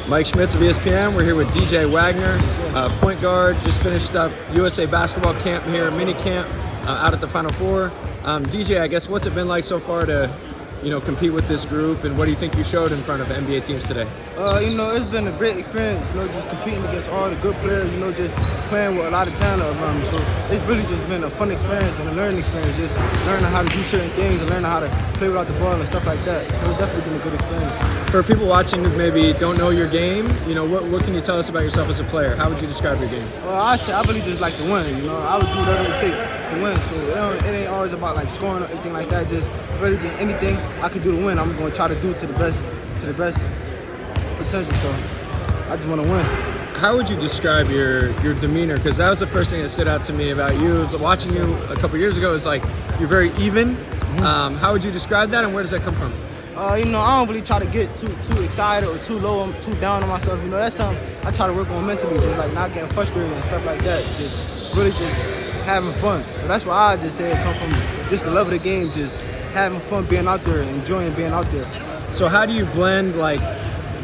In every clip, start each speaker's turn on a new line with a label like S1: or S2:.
S1: Mike Schmitz of ESPN. We're here with DJ Wagner, point guard. Just finished up USA basketball camp here, mini camp out at the Final Four. DJ, I guess what's it been like so far to, compete with this group, and what do you think you showed in front of NBA teams today?
S2: It's been a great experience. Just competing against all the good players. Just playing with a lot of talent around me. So it's really just been a fun experience and a learning experience. Just learning how to do certain things and learning how to play without the ball and stuff like that. So it's definitely been a good experience.
S1: For people watching who maybe don't know your game, what can you tell us about yourself as a player? How would you describe your game?
S2: Well, I really just like to win. I would do whatever it takes to win. So it ain't always about like scoring or anything like that. Just really just anything I can do to win, I'm going to try to do to the best potential. So I just want to win.
S1: How would you describe your demeanor? Because that was the first thing that stood out to me about you. Watching you a couple years ago, is like you're very even. How would you describe that, and where does that come from?
S2: I don't really try to get too excited or too low, too down on myself. That's something I try to work on mentally, just like not getting frustrated and stuff like that. Just really just having fun. So that's why I just say it come from just the love of the game, just having fun being out there, enjoying being out there.
S1: So how do you blend like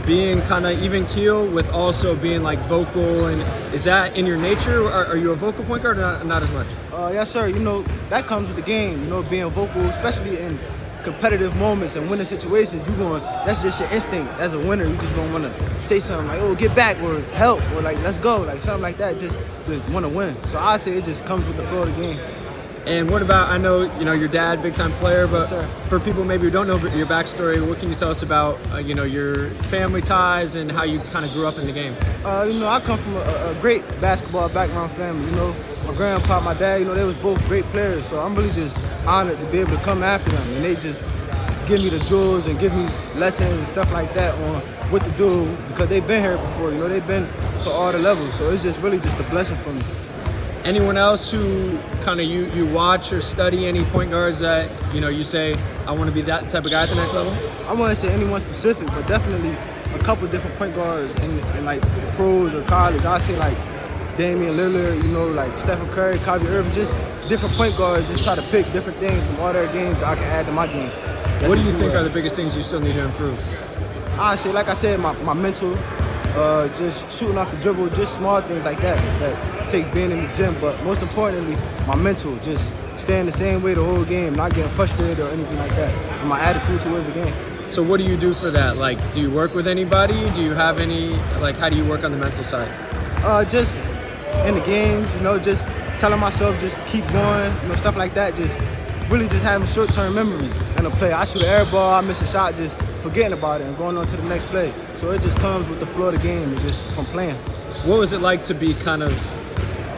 S1: being kind of even keel with also being like vocal, and is that in your nature? Are you a vocal point guard or not as much?
S2: Yes, sir. That comes with the game. Being vocal, especially in competitive moments and winning situations, that's just your instinct as a winner. You just gonna want to say something like, "Oh, get back," or "help," or like, "let's go," like something like that. Just to want to win. So I say it just comes with the flow of the game.
S1: And what about, I know your dad, big time player, but
S2: yes,
S1: for people maybe who don't know your backstory, what can you tell us about your family ties and how you kind of grew up in the game?
S2: I come from a great basketball background family. My grandpa, my dad, they was both great players. So I'm really just honored to be able to come after them, and they just give me the jewels and give me lessons and stuff like that on what to do, because they've been here before. They've been to all the levels. So it's just really just a blessing for me.
S1: Anyone else who kind of you watch or study, any point guards that you say, I want to be that type of guy at the next level?
S2: I want to say anyone specific, but definitely a couple different point guards in like pros or college. I say like Damian Lillard, like Stephen Curry, Kyrie Irving, just different point guards. Just try to pick different things from all their games that I can add to my game.
S1: What do you think are the biggest things you still need to improve?
S2: I say, like I said, my mental, just shooting off the dribble, just small things like that takes being in the gym. But most importantly, my mental, just staying the same way the whole game, not getting frustrated or anything like that, and my attitude towards the game.
S1: So what do you do for that? Like, do you work with anybody? Do you have any, how do you work on the mental side?
S2: Just in the games, just telling myself just keep going, stuff like that. Just really just having short-term memory in a play. I shoot an air ball, I miss a shot, just forgetting about it and going on to the next play. So it just comes with the flow of the game and just from playing.
S1: What was it like to be kind of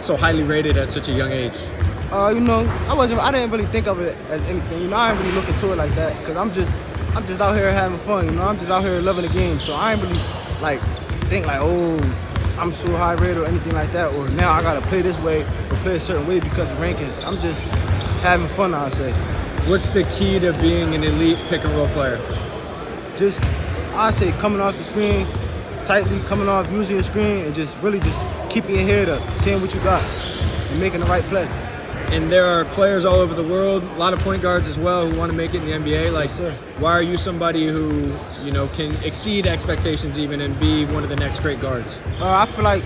S1: so highly rated at such a young age?
S2: I didn't really think of it as anything. I didn't really look into it like that, because I'm just out here having fun. I'm just out here loving the game. So I ain't really think oh, I'm so high rated or anything like that, or now I gotta play this way or play a certain way because of rankings. I'm just having fun, I'd say.
S1: What's the key to being an elite pick and roll player?
S2: I'd say coming off the screen, tightly coming off, using your screen, and just really just keeping your head up, seeing what you got, and making the right play.
S1: And there are players all over the world, a lot of point guards as well, who want to make it in the NBA.
S2: Yes, sir.
S1: Why are you somebody who, can exceed expectations even and be one of the next great guards?
S2: I feel like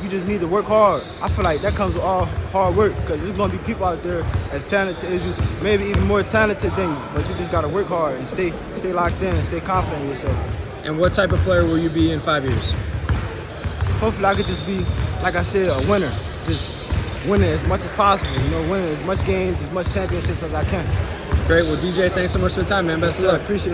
S2: you just need to work hard. I feel like that comes with all hard work, because there's going to be people out there as talented as you, maybe even more talented than you, but you just got to work hard and stay locked in and stay confident in yourself.
S1: And what type of player will you be in 5 years?
S2: Hopefully I could just be, like I said, a winner. Just winning as much as possible, winning as much games, as much championships as I can.
S1: Great. Well, DJ, thanks so much for the time, man. Best of luck.
S2: Appreciate it.